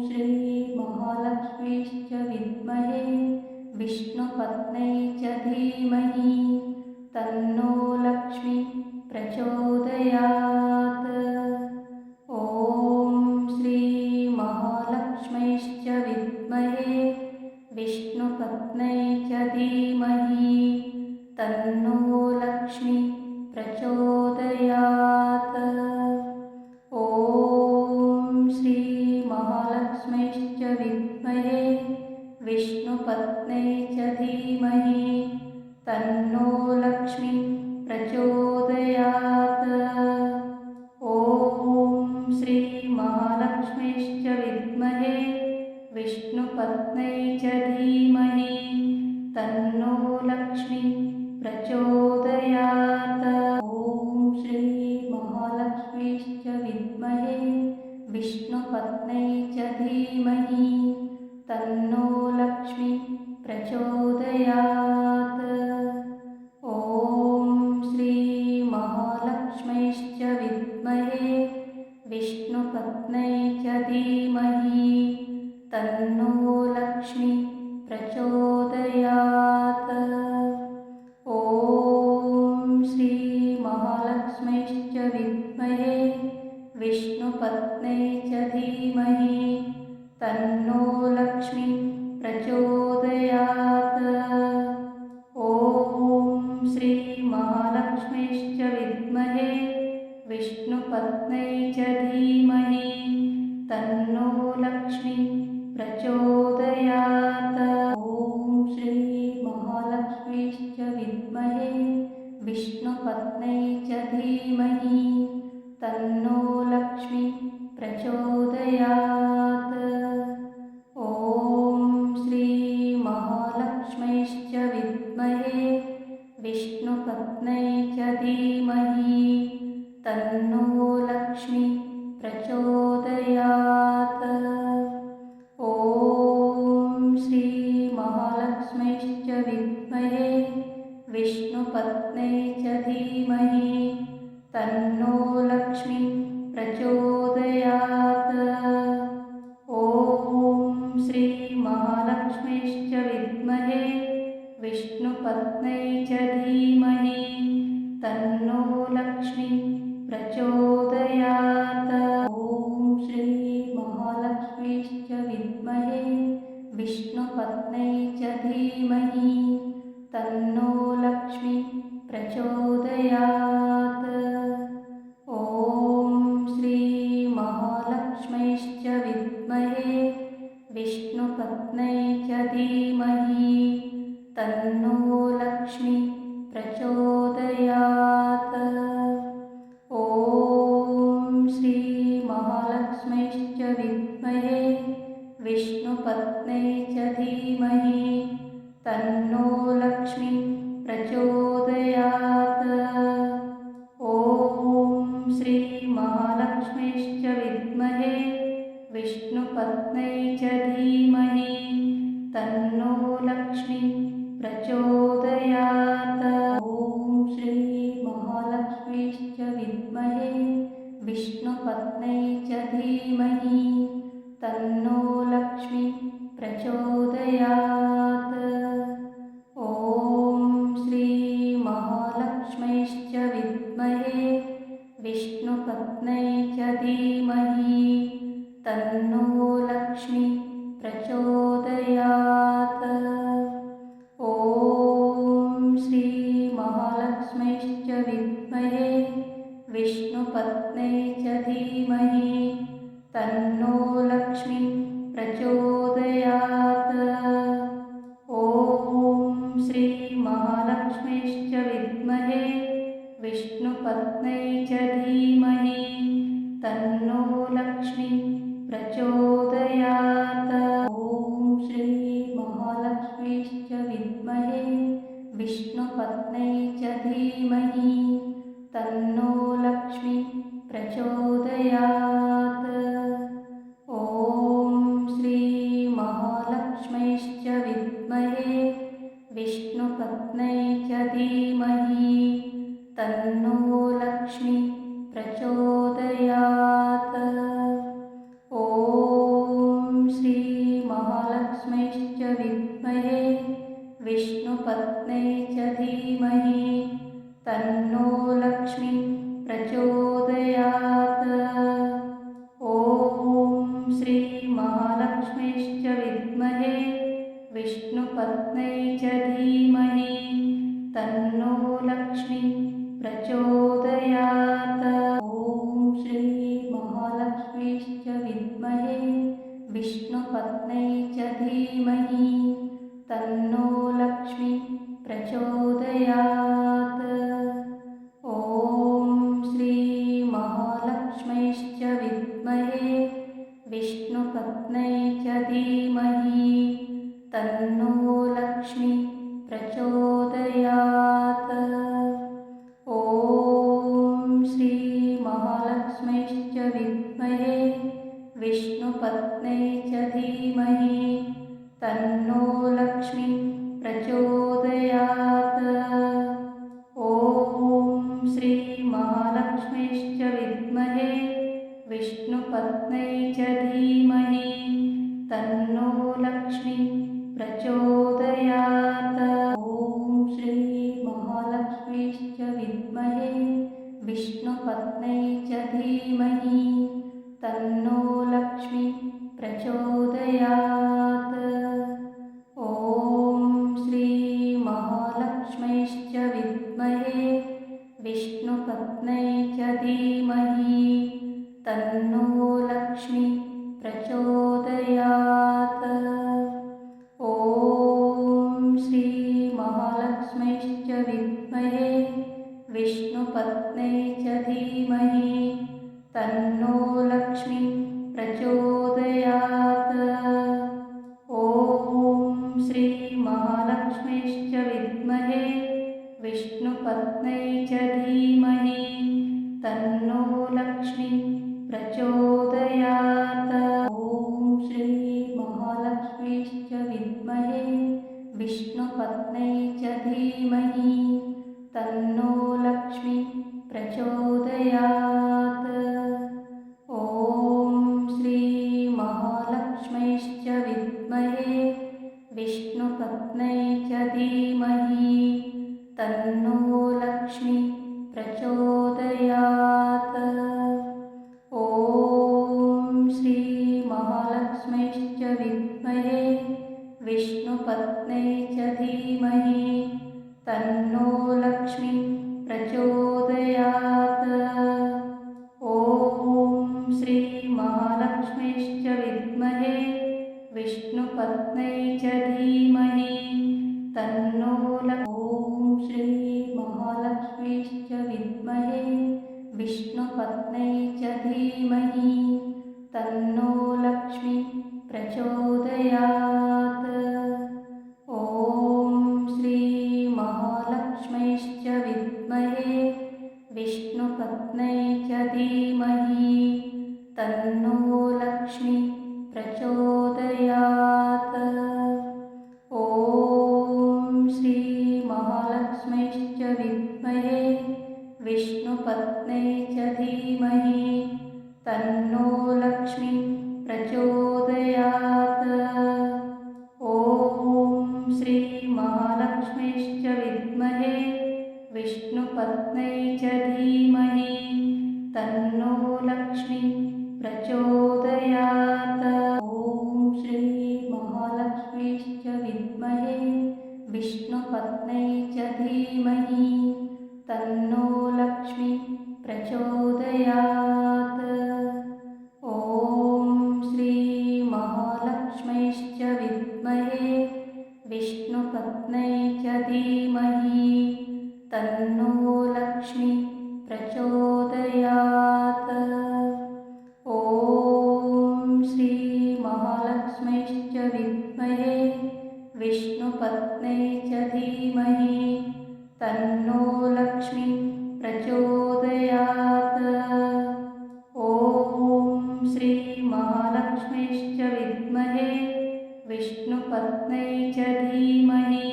श्री महालक्ष्मीश्च विद्महे विष्णुपत्न्यै च धीमहि तन्नो लक्ष्मी प्रचोदयात्। ॐ श्री महालक्ष्मीश्च विद्महे विष्णुपत्न्यै च धीमहि तन्नो लक्ष्मी प्रचोदयात्। ॐ श्री महालक्ष्मीश्च विद्महे विष्णुपत्न्यै च धीमहि तन्नो लक्ष्मी प्रचोदयात्। ॐ श्री महालक्ष्मीश्च विद्महे विष्णुपत्न्यै च धीमहि तन्नो लक्ष्मी प्रचोदयात्। ॐ श्री महालक्ष्मीश्च विद्महे विष्णुपत्न्यै च धीमहि तन्नो लक्ष्मी प्रचोदयात्। ॐ श्री महालक्ष्मीश्च विद्महे विष्णुपत्न्यै च धीमहि तन्नो लक्ष्मी प्रचोदयात्। ॐ श्री महालक्ष्मीश्च विद्महे विष्णुपत्न्यै च धीमहि तन्नो लक्ष्मी प्रचोदयात्। ॐ श्री महालक्ष्मीश्च विद्महे विष्णुपत्न्यै च धीमहि तन्नो लक्ष्मी प्रचोदयात्। ॐ श्री महालक्ष्मीश्च विद्महे विष्णुपत्न्यै च धीमहि तन्नो लक्ष्मी प्रचोदयात्। ॐ श्री महालक्ष्मीश्च विद्महे विष्णुपत्न्यै च धीमहि तन्नो लक्ष्मी प्रचोदयात्। ॐ श्री महालक्ष्मीश्च विद्महे विष्णुपत्न्यै च धीमहि तन्नो लक्ष्मी प्रचोदयात्। ॐ श्री महालक्ष्मीश्च विद्महे विष्णुपत्न्यै च धीमहि तन्नो लक्ष्मी प्रचोदयात्। ॐ श्री महालक्ष्मीश्च विद्महे विष्णुपत्न्यै च धीमहि तन्नो लक्ष्मी प्रचोदयात्। ॐ श्री महालक्ष्मीश्च विद्महे विष्णुपत्न्यै च धीमहि तन्नो लक्ष्मी प्रचोदयात्। ॐ श्री महालक्ष्मीश्च विद्महे विष्णुपत्न्यै च धीमहि तन्नो लक्ष्मी प्रचोदयात्। ॐ श्री महालक्ष्मीश्च विद्महे विष्णुपत्न्यै च धीमहि तन्नो लक्ष्मी प्रचोदयात्। ॐ श्री महालक्ष्मीश्च विद्महे विष्णुपत्न्यै च धीमहि तन्नो लक्ष्मी प्रचोदयात्। ॐ श्री महालक्ष्मीश्च विद्महे विष्णुपत्न्यै च धीमहि तन्नो लक्ष्मी प्रचोदयात्। ॐ श्री महालक्ष्मीश्च विद्महे विष्णुपत्न्यै च धीमहि तन्नो लक्ष्मी प्रचोदयात्। ॐ श्री महालक्ष्मीश्च विद्महे विष्णुपत्न्यै च धीमहि तन्नो लक्ष्मी प्रचोदयात्। ॐ श्री महालक्ष्मीश्च विद्महे विष्णुपत्न्यै च धीमहि तन्नो लक्ष्मी प्रचोदयात्। ॐ श्री महालक्ष्मीश्च विद्महे विष्णुपत्न्यै च धीमहि तन्नो लक्ष्मी प्रचोदयात्। ॐ महालक्ष्मीश्च विद्महे विष्णुपत्न्यै च धीमहि तन्नो लक्ष्मी प्रचोदयात्। ॐ श्रीमहालक्ष्मीश्च विद्महे विष्णुपत्न्यै च धीमहि तन्नो लक्ष्मी प्रचोदयात्। ॐ श्रीमहालक्ष्मीश्च विद्महे विष्णुपत्न्यै च धीमहि तन्नो लक्ष्मी प्रचोदयात्। ॐ श्रीमहालक्ष्मीश्च विद्महे विष्णुपत्न्यै च धीमहि तन्नो लक्ष्मी प्रचोदयात्। ॐ श्रीमहालक्ष्मीश्च विद्महे विष्णुपत्न्यै च धीमहि तन्नो लक्ष्मी प्रचोदयात्। ॐ श्रीमहालक्ष्मीश्च विद्महे विष्णुपत्न्यै च धीमहि तन्नो लक्ष्मी प्रचोदयात्। ॐ श्रीमहालक्ष्मीश्च विद्महे विष्णुपत्न्यै च धीमहि तन्नो लक्ष्मी प्रचोदयात्। ॐ श्रीमहालक्ष्मीश्च विद्महे विष्णुपत्न्यै च धीमहि तन्नो लक्ष्मी प्रचोदयात्। ॐ श्रीमहालक्ष्मीश्च विद्महे विष्णुपत्न्यै च धीमहि तन्नो लक्ष्मी प्रचोदयात्। ॐ श्रीमहालक्ष्मीश्च विद्महे विष्णुपत्न्यै च धीमहि तन्नो लक्ष्मी प्रचोदयात्। ॐ श्रीमहालक्ष्मीश्च विद्महे विष्णुपत्न्यै च धीमहि तन्नो लक्ष्मी प्रचोदयात्। ॐ श्रीमहालक्ष्मीश्च विद्महे विष्णुपत्न्यै च धीमहि तन्नो लक्ष्मी प्रचोदयात्। ॐ श्रीमहालक्ष्मीश्च विद्महे विष्णुपत्न्यै च धीमहि तन्नो लक्ष्मी प्रचोदयात्। ॐ श्रीमहालक्ष्मीश्च विद्महे विष्णुपत्न्यै च धीमहि तन्नो ॐ श्रीमहालक्ष्मीश्च विद्महे विष्णुपत्न्यै च धीमहि तन्नो लक्ष्मी प्रचोदयात्। ॐ श्रीमहालक्ष्मीश्च विद्महे विष्णुपत्न्यै च धीमहि तन्नो लक्ष्मी प्रचोदयात्। ॐ श्रीमहालक्ष्मीश्च विद्महे विष्णुपत्न्यै च धीमहि तन्नो लक्ष्मी प्रचोदयात्। ॐ श्रीमहालक्ष्मीश्च विद्महे विष्णुपत्न्यै च धीमहि तन्नो लक्ष्मी प्रचोदयात्। ॐ श्रीमहालक्ष्मीश्च विद्महे विष्णुपत्न्यै च धीमहि तन्नो लक्ष्मी प्रचोदयात्। ॐ श्रीमहालक्ष्मीश्च विद्महे विष्णुपत्न्यै च धीमहि तन्नो लक्ष्मी प्रचोदयात्। ॐ श्रीमहालक्ष्मीश्च विद्महे विष्णुपत्न्यै च धीमहि तन्नो लक्ष्मी प्रचोदयात्। ॐ श्रीमहालक्ष्मीश्च विद्महे विष्णुपत्न्यै च धीमहि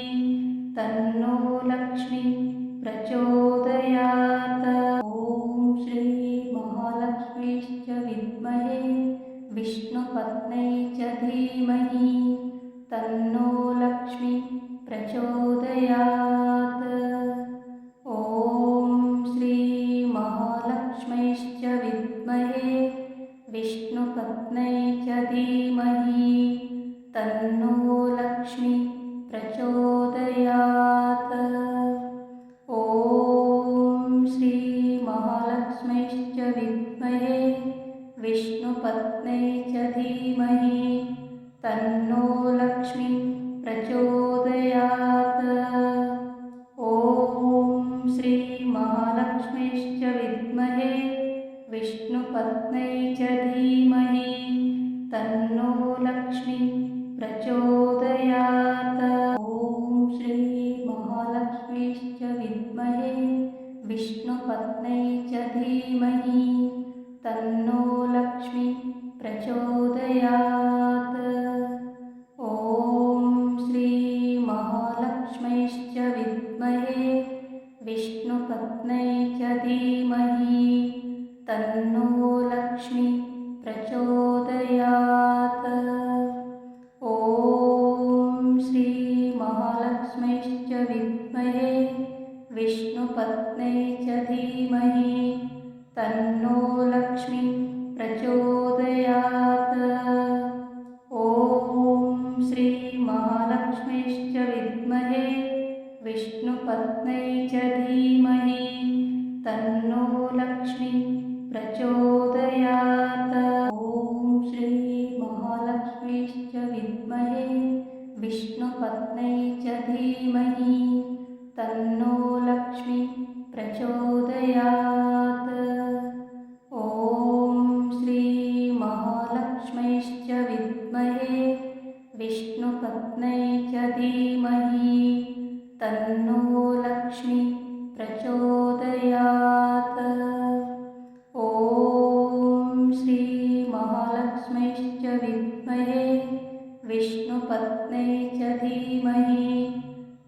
तन्नो लक्ष्मी प्रचोदयात्। ॐ श्रीमहालक्ष्मीश्च विद्महे विष्णुपत्न्यै च धीमहि तन्नो लक्ष्मी प्रचोदयात्। ॐ श्रीमहालक्ष्मीश्च विद्महे विष्णुपत्न्यै च धीमहि तन्नो लक्ष्मी प्रचोदयात्। ॐ श्रीमहालक्ष्मीश्च विद्महे विष्णुपत्न्यै च धीमहि तन्नो लक्ष्मी प्रचोदयात्। ॐ श्रीमहालक्ष्मीश्च विद्महे विष्णुपत्न्यै च धीमहि तन्नो लक्ष्मी प्रचोदयात्। ॐ श्रीमहालक्ष्मीश्च विद्महे विष्णुपत्न्यै च धीमहि तन्नो लक्ष्मी प्रचोदयात्। ॐ श्रीमहालक्ष्मीश्च विद्महे विष्णुपत्न्यै च धीमहि तन्नो लक्ष्मी प्रचोदयात्। ॐ श्रीमहालक्ष्मीश्च विद्महे विष्णुपत्न्यै च धीमहि तन्नो लक्ष्मी प्रचोदयात्। ॐ श्रीमहालक्ष्मीश्च विद्महे विष्णुपत्न्यै च धीमहि तन्नो लक्ष्मी प्रचोदयात्। ॐ श्रीमहालक्ष्मीश्च विद्महे विष्णुपत्न्यै च धीमहि तन्नो लक्ष्मी प्रचोदयात्। ॐ श्रीमहालक्ष्मीश्च विद्महे विष्णुपत्न्यै च धीमहि तन्नो लक्ष्मी प्रचोदयात्। ॐ श्रीमहालक्ष्मीश्च विद्महे विष्णुपत्न्यै च धीमहि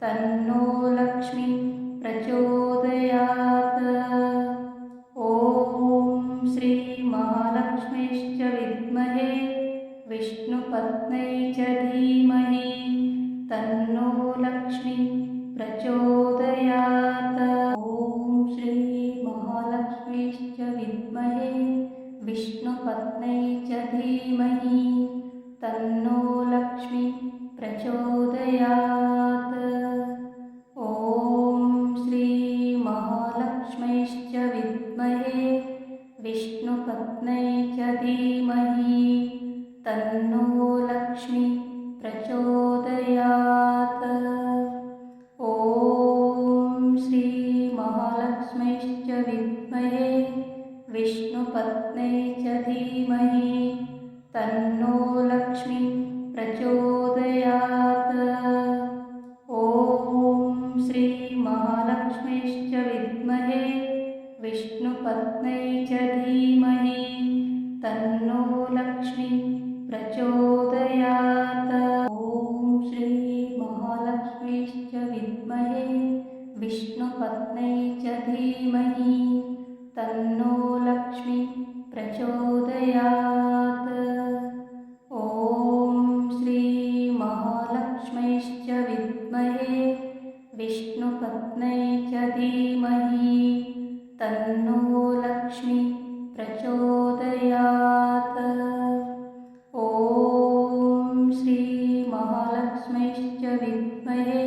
तन्नो लक्ष्मी प्रचोदयात्। ॐ श्रीमहालक्ष्मीश्च विद्महे विष्णुपत्न्यै च धीमहि तन्नो लक्ष्मी प्रचोदयात्। ॐ श्रीमहालक्ष्मीश्च विद्महे विष्णुपत्न्यै च धीमहि तन्नो लक्ष्मी प्रचोदयात्। ॐ श्रीमहालक्ष्मीश्च विद्महे विष्णुपत्न्यै च धीमहि तन्नो लक्ष्मी प्रचोदयात्। ॐ श्रीमहालक्ष्मीश्च विद्महे विष्णुपत्न्यै च धीमहि तन्नो लक्ष्मी प्रचोदयात्। ॐ श्रीमहालक्ष्मीश्च विद्महे विष्णुपत्न्यै च धीमहि तन्नो लक्ष्मी प्रचोदयात्। ॐ श्रीमहालक्ष्मीश्च विद्महे विष्णुपत्न्यै च धीमहि तन्नो लक्ष्मी प्रचोदयात्। ॐ श्रीमहालक्ष्मीश्च विद्महे विष्णुपत्न्यै च धीमहि तन्नो लक्ष्मी प्रचोदयात्। ॐ श्रीमहालक्ष्मीश्च विद्महे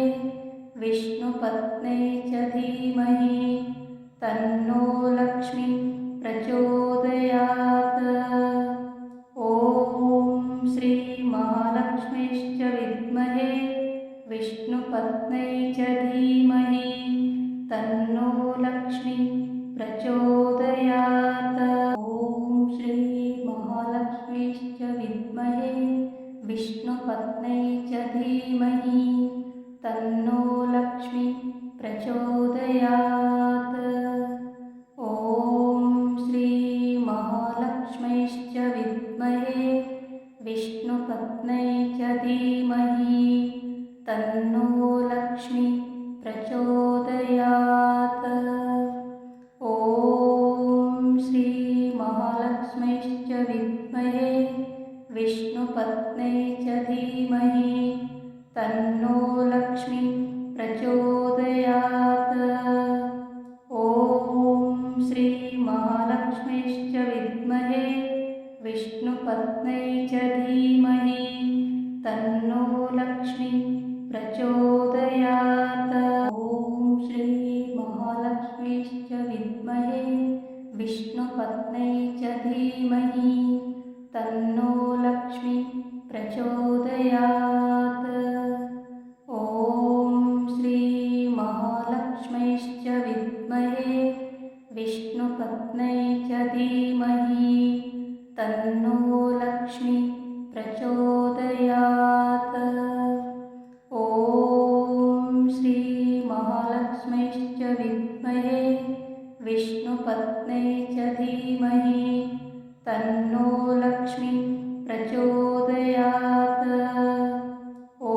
विष्णुपत्न्यै च धीमहि तन्नो लक्ष्मी प्रचोदयात्। ॐ श्रीमहालक्ष्मीश्च विद्महे विष्णुपत्न्यै च धीमहि तन्नो लक्ष्मी प्रचोदयात्। ॐ श्रीमहालक्ष्मीश्च विद्महे विष्णुपत्न्यै च धीमहि तन्नो लक्ष्मी प्रचोदयात्। ॐ श्रीमहालक्ष्मीश्च विद्महे विष्णुपत्न्यै च धीमहि तन्नो लक्ष्मी प्रचोदयात्। ॐ श्रीमहालक्ष्मीश्च विद्महे विष्णु विष्णुपत्न्यै च धीमहि तन्नो लक्ष्मी प्रचोदयात्। ॐ श्रीमहालक्ष्मीश्च विद्महे विष्णुपत्न्यै च धीमहि तन्नो लक्ष्मी प्रचोदयात्। ॐ श्रीमहालक्ष्मीश्च विद्महे विष्णुपत्न्यै च धीमहि तन्नो लक्ष्मी प्रचोदयात्। ॐ श्रीमहालक्ष्मीश्च विद्महे विष्णुपत्न्यै च धीमहि तन्नो लक्ष्मी प्रचोदयात्। ॐ श्रीमहालक्ष्मीश्च विद्महे विष्णुपत्न्यै च धीमहि तन्नो लक्ष्मी प्रचोदयात्। ॐ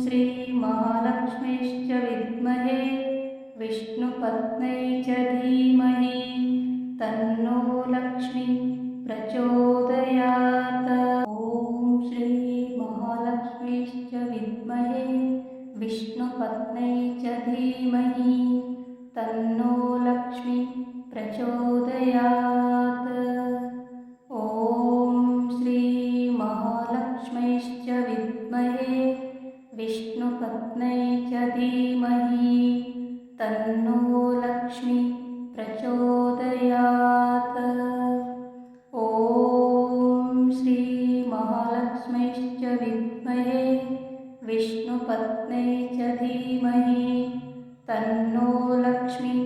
श्रीमहालक्ष्मीश्च विद्महे विष्णुपत्न्यै च धीमहि तन्नो लक्ष्मी प्रचोदयात्। ॐ श्रीमहालक्ष्मीश्च विद्महे विष्णुपत्न्यै च धीमहि तन्नो लक्ष्मी प्रचोदयात्। ॐ श्रीमहालक्ष्मीश्च विद्महे विष्णुपत्न्यै च धीमहि तन्नो लक्ष्मी प्रचोदयात्। ॐ श्रीमहालक्ष्मीश्च विद्महे विष्णुपत्न्यै च धीमहि तन्नो लक्ष्मी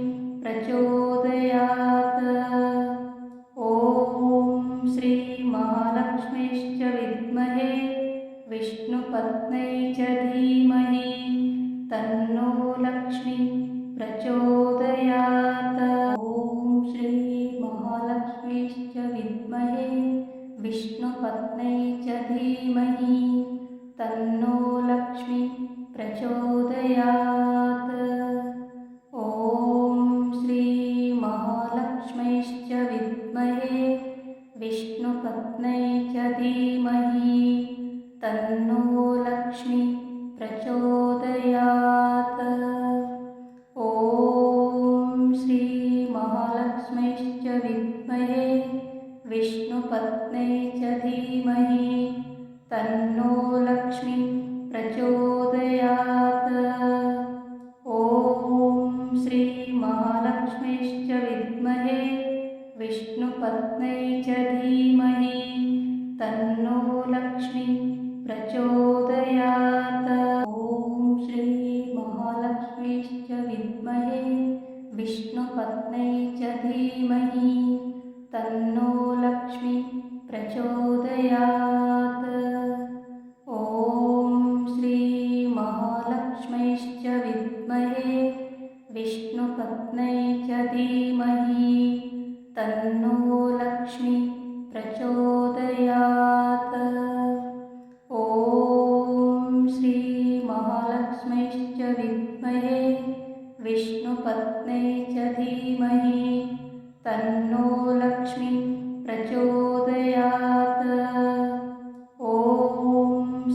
प्रचोदयात्। ॐ श्रीमहालक्ष्मीश्च विद्महे विष्णुपत्न्यै च धीमहि तन्नो लक्ष्मी प्रचोदयात्। ॐ श्रीमहालक्ष्मीश्च विद्महे विष्णुपत्न्यै च धीमहि तन्नो लक्ष्मी प्रचोदयात्। ॐ श्रीमहालक्ष्मीश्च विद्महे विष्णुपत्न्यै च धीमहि तन्नो लक्ष्मी प्रचोदयात्। ॐ श्रीमहालक्ष्मीश्च विद्महे विष्णुपत्न्यै च धीमहि तन्नो लक्ष्मी प्रचोदयात्। ॐ श्रीमहालक्ष्मीश्च विद्महे विष्णुपत्न्यै च धीमहि तन्नो लक्ष्मी प्रचोदयात्। ॐ श्रीमहालक्ष्मीश्च विद्महे विष्णुपत्न्यै च धीमहि तन्नो लक्ष्मी प्रचोदयात्। ॐ श्रीमहालक्ष्मीश्च विद्महे विष्णुपत्न्यै च धीमहि तन्नो लक्ष्मी प्रचोदयात्। ॐ श्रीमहालक्ष्मीश्च विद्महे विष्णुपत्न्यै च धीमहि तन्नो लक्ष्मी प्रचोदयात्। ॐ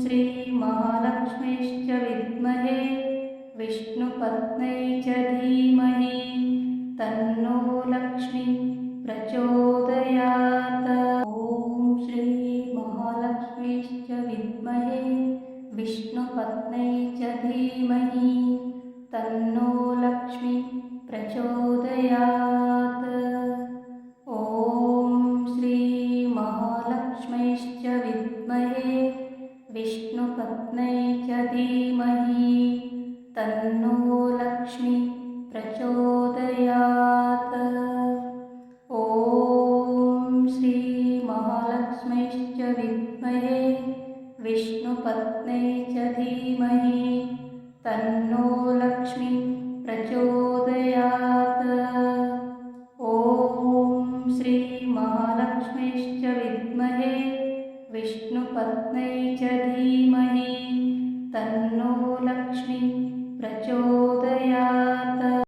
श्रीमहालक्ष्मीश्च विद्महे विष्णुपत्न्यै च धीमहि तन्नो लक्ष्मी प्रचोदयात्। ॐ श्रीमहालक्ष्मीश्च विद्महे विष्णुपत्न्यै च धीमहि तन्नो लक्ष्मी प्रचोदयात्। ॐ श्रीमहालक्ष्मीश्च विद्महे विष्णुपत्न्यै च धीमहि तन्नो लक्ष्मी प्रचोदयात्। ॐ श्रीमहालक्ष्मीश्च विद्महे विष्णुपत्न्यै च धीमहि तन्नो लक्ष्मी प्रचोदयात्। ॐ श्रीमहालक्ष्मीश्च विद्महे विष्णुपत्न्यै च